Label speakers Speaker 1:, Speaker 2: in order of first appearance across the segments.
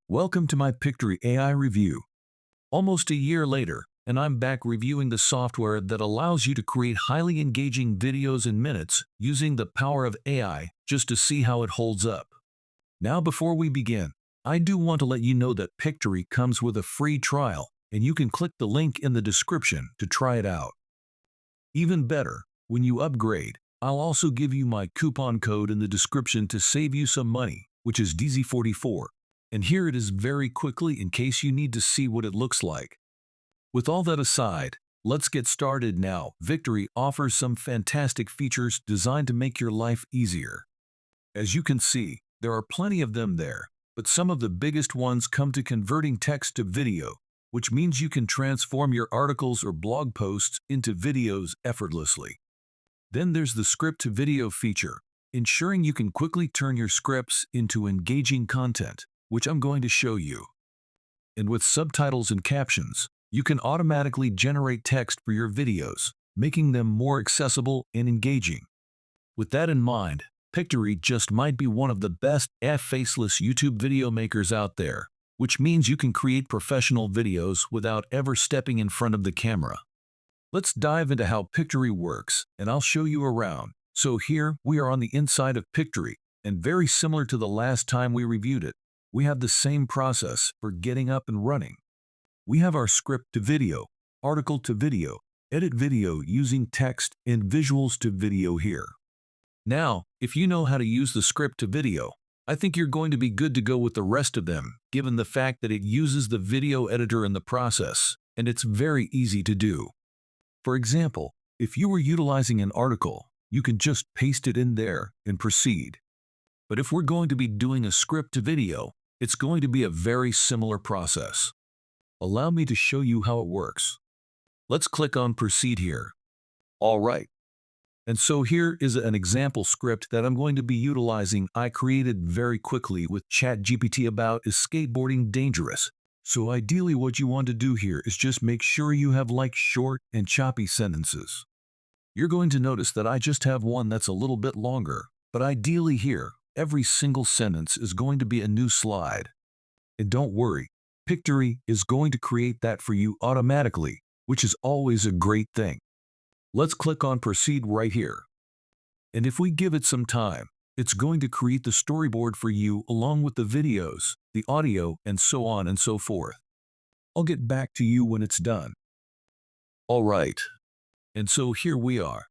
Speaker 1: Welcome to my Pictory AI review. Almost a year later, and I'm back reviewing the software that allows you to create highly engaging videos in minutes using the power of AI just to see how it holds up. Now before we begin, I do want to let you know that Pictory comes with a free trial, and you can click the link in the description to try it out. Even better, when you upgrade, I'll also give you my coupon code in the description to save you some money, which is DZ44. And here it is very quickly in case you need to see what it looks like. With all that aside, let's get started now. Pictory offers some fantastic features designed to make your life easier. As you can see, there are plenty of them there, but some of the biggest ones come to converting text to video, which means you can transform your articles or blog posts into videos effortlessly. Then there's the script to video feature, ensuring you can quickly turn your scripts into engaging content, which I'm going to show you. And with subtitles and captions, you can automatically generate text for your videos, making them more accessible and engaging. With that in mind, Pictory just might be one of the best faceless YouTube video makers out there, which means you can create professional videos without ever stepping in front of the camera. Let's dive into how Pictory works, and I'll show you around. So here we are on the inside of Pictory, and very similar to the last time we reviewed it, we have the same process for getting up and running. We have our script to video, article to video, edit video using text, and visuals to video here. Now, if you know how to use the script to video, I think you're going to be good to go with the rest of them, given the fact that it uses the video editor in the process, and it's very easy to do. For example, if you were utilizing an article, you can just paste it in there and proceed. But if we're going to be doing a script to video, it's going to be a very similar process. Allow me to show you how it works. Let's click on Proceed here. All right. And so here is an example script that I'm going to be utilizing. I created very quickly with ChatGPT about is skateboarding dangerous. So ideally what you want to do here is just make sure you have like short and choppy sentences. You're going to notice that I just have one that's a little bit longer, but ideally here, every single sentence is going to be a new slide. And don't worry, Pictory is going to create that for you automatically, which is always a great thing. Let's click on Proceed right here. And if we give it some time, it's going to create the storyboard for you along with the videos, the audio, and so on and so forth. I'll get back to you when it's done. All right. And so here we are.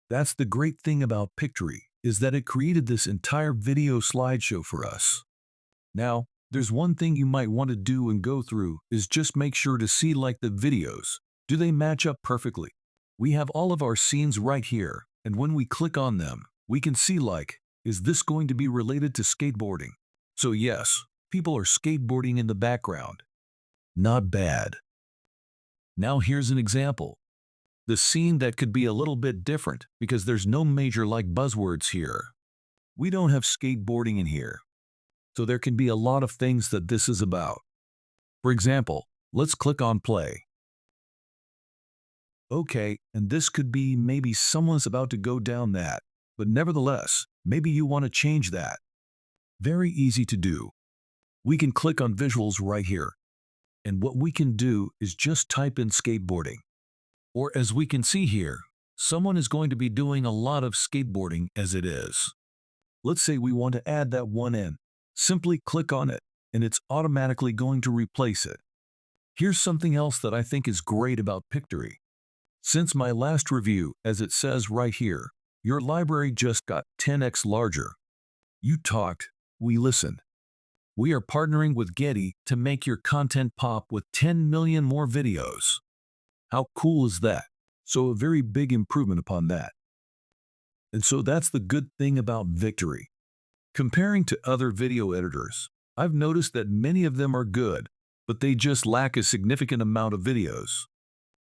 Speaker 1: That's the great thing about Pictory, is that it created this entire video slideshow for us. Now, there's one thing you might want to do and go through is just make sure to see like the videos. Do they match up perfectly? We have all of our scenes right here, and when we click on them, we can see like, is this going to be related to skateboarding? So yes, people are skateboarding in the background. Not bad. Now here's an example. The scene that could be a little bit different because there's no major like buzzwords here. We don't have skateboarding in here. So there can be a lot of things that this is about. For example, let's click on play. Okay, and this could be maybe someone's about to go down that, but nevertheless, maybe you want to change that. Very easy to do. We can click on visuals right here. And what we can do is just type in skateboarding. Or as we can see here, someone is going to be doing a lot of skateboarding as it is. Let's say we want to add that one in. Simply click on it, and it's automatically going to replace it. Here's something else that I think is great about Pictory. Since my last review, as it says right here, your library just got 10x larger. You talked, we listened. We are partnering with Getty to make your content pop with 10 million more videos. How cool is that? So a very big improvement upon that. And so that's the good thing about Pictory. Comparing to other video editors, I've noticed that many of them are good, but they just lack a significant amount of videos.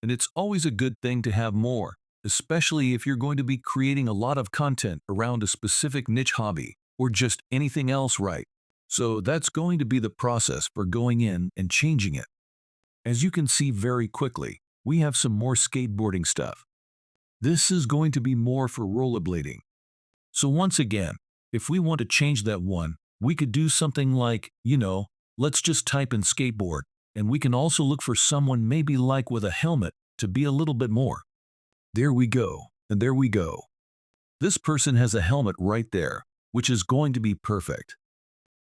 Speaker 1: And it's always a good thing to have more, especially if you're going to be creating a lot of content around a specific niche hobby or just anything else, right? So that's going to be the process for going in and changing it. As you can see very quickly, we have some more skateboarding stuff. This is going to be more for rollerblading. So once again, if we want to change that one, we could do something like, Let's just type in skateboard, and we can also look for someone maybe like with a helmet to be a little bit more. There we go, and there we go. This person has a helmet right there, which is going to be perfect.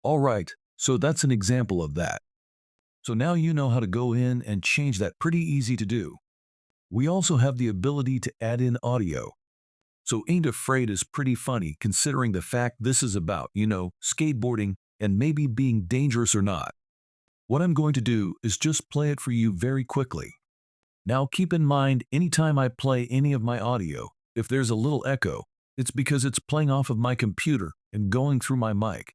Speaker 1: All right, so that's an example of that. So now you know how to go in and change that, pretty easy to do. We also have the ability to add in audio. So Ain't Afraid is pretty funny considering the fact this is about, skateboarding and maybe being dangerous or not. What I'm going to do is just play it for you very quickly. Now keep in mind, anytime I play any of my audio, if there's a little echo, it's because it's playing off of my computer and going through my mic.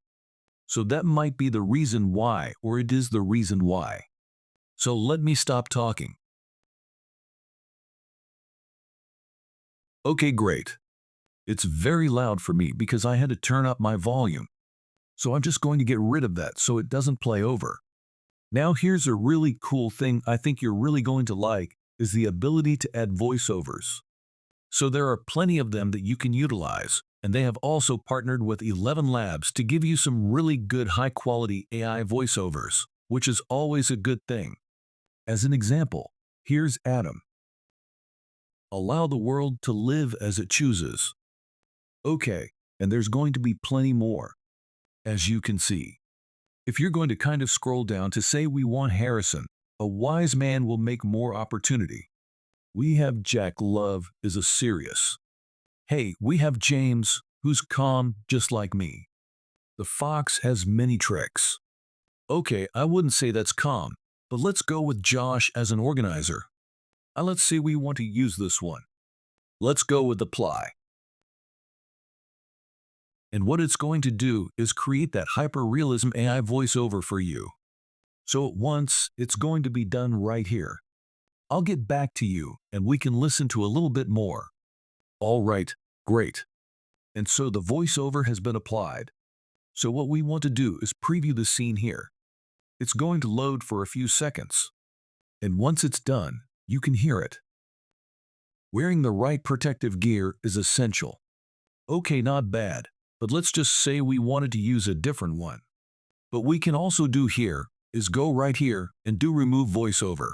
Speaker 1: So that might be the reason why, or it is the reason why. So let me stop talking. Okay, great. It's very loud for me because I had to turn up my volume. So I'm just going to get rid of that so it doesn't play over. Now here's a really cool thing I think you're really going to like, is the ability to add voiceovers. So there are plenty of them that you can utilize, and they have also partnered with 11 Labs to give you some really good high-quality AI voiceovers, which is always a good thing. As an example, here's Adam. Allow the world to live as it chooses. Okay, and there's going to be plenty more, as you can see. If you're going to kind of scroll down to say we want Harrison, a wise man will make more opportunity. We have Jack Love is a serious. Hey, we have James, who's calm just like me. The fox has many tricks. Okay, I wouldn't say that's calm, but let's go with Josh as an organizer. Let's say we want to use this one. Let's go with the ply. And what it's going to do is create that hyper-realism AI voiceover for you. So at once, it's going to be done right here. I'll get back to you, and we can listen to a little bit more. All right, great. And so the voiceover has been applied. So what we want to do is preview the scene here. It's going to load for a few seconds. And once it's done, you can hear it. Wearing the right protective gear is essential. Okay, not bad, but let's just say we wanted to use a different one. But we can also do here is go right here and do remove voiceover.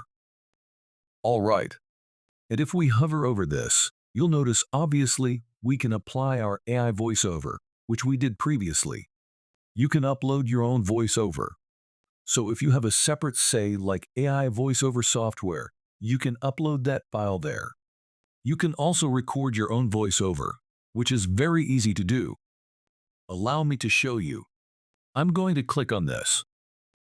Speaker 1: All right. And if we hover over this, you'll notice obviously we can apply our AI voiceover, which we did previously. You can upload your own voiceover. So if you have a separate, say, like AI voiceover software, you can upload that file there. You can also record your own voiceover, which is very easy to do. Allow me to show you. I'm going to click on this.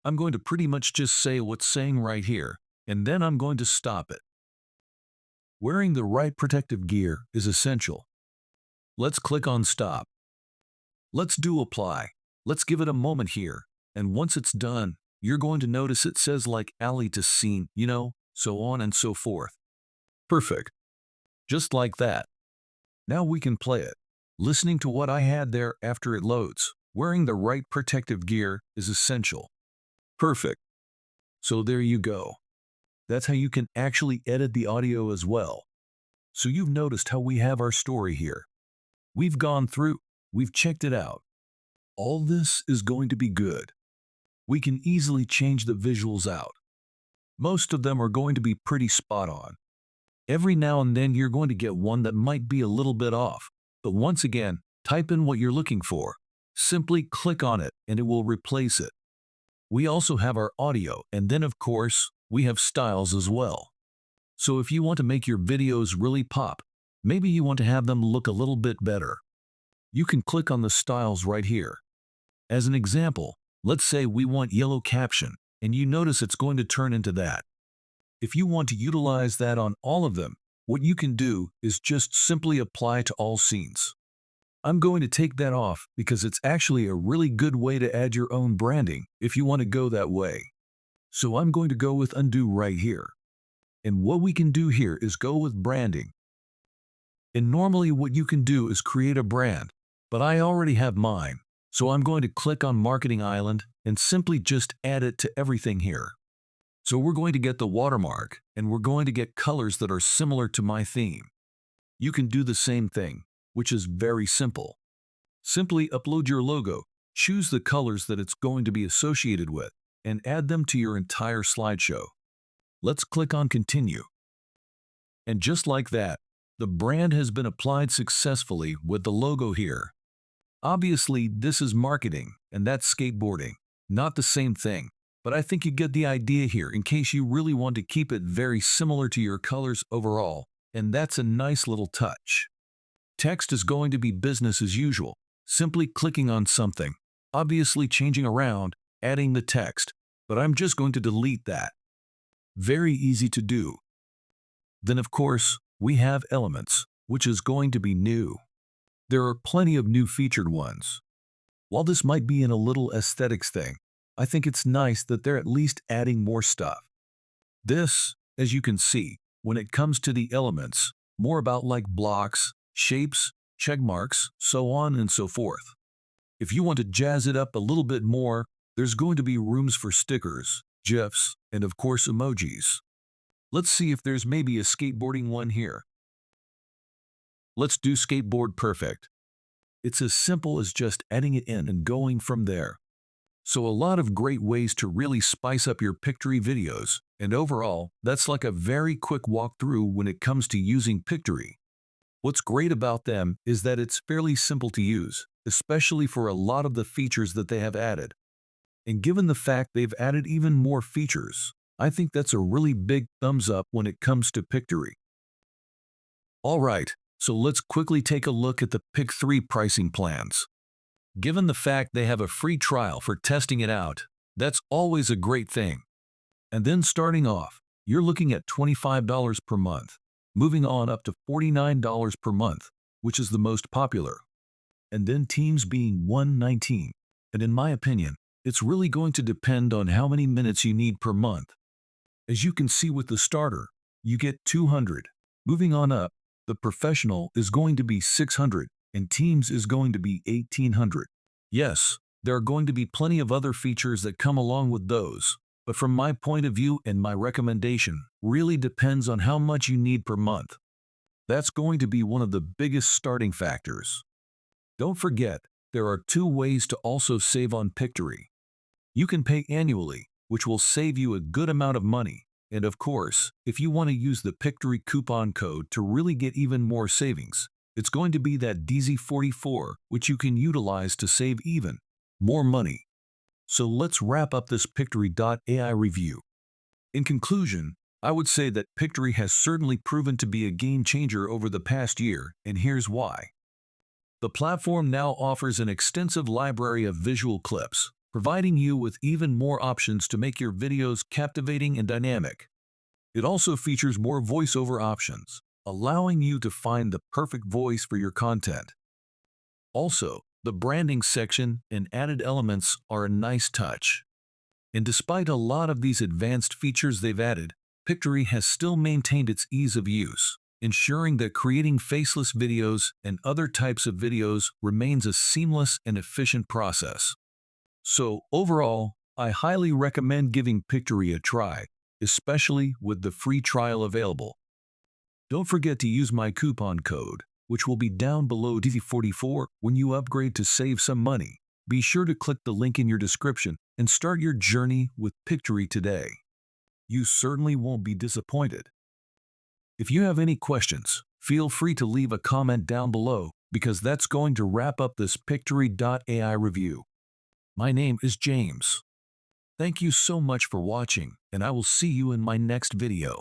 Speaker 1: I'm going to pretty much just say what's saying right here, and then I'm going to stop it. Wearing the right protective gear is essential. Let's click on stop. Let's do apply. Let's give it a moment here, and once it's done, you're going to notice it says like alley to scene, so on and so forth. Perfect. Just like that. Now we can play it. Listening to what I had there after it loads. Wearing the right protective gear is essential. Perfect. So there you go. That's how you can actually edit the audio as well. So you've noticed how we have our story here. We've gone through, we've checked it out. All this is going to be good. We can easily change the visuals out. Most of them are going to be pretty spot on. Every now and then you're going to get one that might be a little bit off, but once again, type in what you're looking for. Simply click on it and it will replace it. We also have our audio, and then of course, we have styles as well. So if you want to make your videos really pop, maybe you want to have them look a little bit better, you can click on the styles right here. As an example, let's say we want yellow caption, and you notice it's going to turn into that. If you want to utilize that on all of them, what you can do is just simply apply to all scenes. I'm going to take that off because it's actually a really good way to add your own branding if you want to go that way. So I'm going to go with undo right here. And what we can do here is go with branding. And normally what you can do is create a brand, but I already have mine. So I'm going to click on Marketing Island and simply just add it to everything here. So we're going to get the watermark, and we're going to get colors that are similar to my theme. You can do the same thing, which is very simple. Simply upload your logo, choose the colors that it's going to be associated with, and add them to your entire slideshow. Let's click on Continue. And just like that, the brand has been applied successfully with the logo here. Obviously, this is marketing, and that's skateboarding. Not the same thing, but I think you get the idea here in case you really want to keep it very similar to your colors overall, and that's a nice little touch. Text is going to be business as usual, simply clicking on something, obviously changing around, adding the text, but I'm just going to delete that. Very easy to do. Then of course, we have elements, which is going to be new. There are plenty of new featured ones. While this might be in a little aesthetics thing, I think it's nice that they're at least adding more stuff. This, as you can see, when it comes to the elements, more about like blocks, shapes, check marks, so on and so forth. If you want to jazz it up a little bit more, there's going to be rooms for stickers, GIFs, and of course emojis. Let's see if there's maybe a skateboarding one here. Let's do skateboard perfect. It's as simple as just adding it in and going from there. So a lot of great ways to really spice up your Pictory videos, and overall, that's like a very quick walkthrough when it comes to using Pictory. What's great about them is that it's fairly simple to use, especially for a lot of the features that they have added. And given the fact they've added even more features, I think that's a really big thumbs up when it comes to Pictory. Alright, so let's quickly take a look at the Pictory pricing plans. Given the fact they have a free trial for testing it out, that's always a great thing. And then starting off, you're looking at $25 per month, moving on up to $49 per month, which is the most popular. And then teams being $119. And in my opinion, it's really going to depend on how many minutes you need per month. As you can see with the starter, you get 200. Moving on up, the professional is going to be 600, and teams is going to be 1800. Yes, there are going to be plenty of other features that come along with those, but from my point of view and my recommendation, really depends on how much you need per month. That's going to be one of the biggest starting factors. Don't forget, there are two ways to also save on Pictory. You can pay annually, which will save you a good amount of money. And of course, if you want to use the Pictory coupon code to really get even more savings, it's going to be that DZ44, which you can utilize to save even more money. So let's wrap up this Pictory.ai review. In conclusion, I would say that Pictory has certainly proven to be a game changer over the past year, and here's why. The platform now offers an extensive library of visual clips, providing you with even more options to make your videos captivating and dynamic. It also features more voiceover options, allowing you to find the perfect voice for your content. Also, the branding section and added elements are a nice touch. And despite a lot of these advanced features they've added, Pictory has still maintained its ease of use, ensuring that creating faceless videos and other types of videos remains a seamless and efficient process. So overall, I highly recommend giving Pictory a try, especially with the free trial available. Don't forget to use my coupon code, which will be down below DZ44 when you upgrade to save some money. Be sure to click the link in your description and start your journey with Pictory today. You certainly won't be disappointed. If you have any questions, feel free to leave a comment down below because that's going to wrap up this Pictory.ai review. My name is James. Thank you so much for watching, and I will see you in my next video.